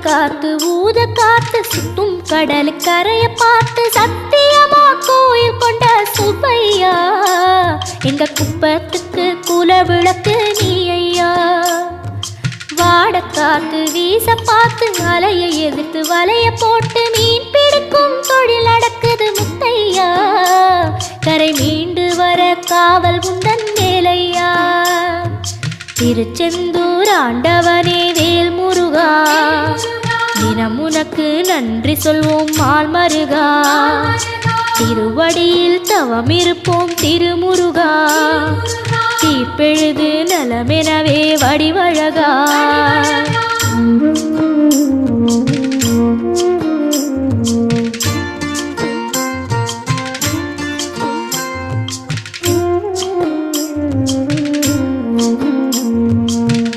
காத்து ஊத காத்து சுத்தும் கடலு கரைய பார்த்து சத்தியமா கோயில் கொண்ட சுப்பையா எங்க குப்பத்துக்கு குல விளக்கு நீ ஐயா. வாட காத்து வீச பார்த்து அலையை எதிர்த்து வலைய போட்டு மீன் பிடிக்கும் தொழில் நடக்குது முத்தையா. கரை மீண்டு வர காவல் உந்தன் வேலையா. திருச்செந்தூர் ஆண்டவனே வேல் முருகா தினம் உனக்கு நன்றி சொல்வோம் மால் மருகா. திருவடியில் தவம் இருப்போம் திருமுருகா. தீப்பெழுது நலமெனவே வடிவழகா.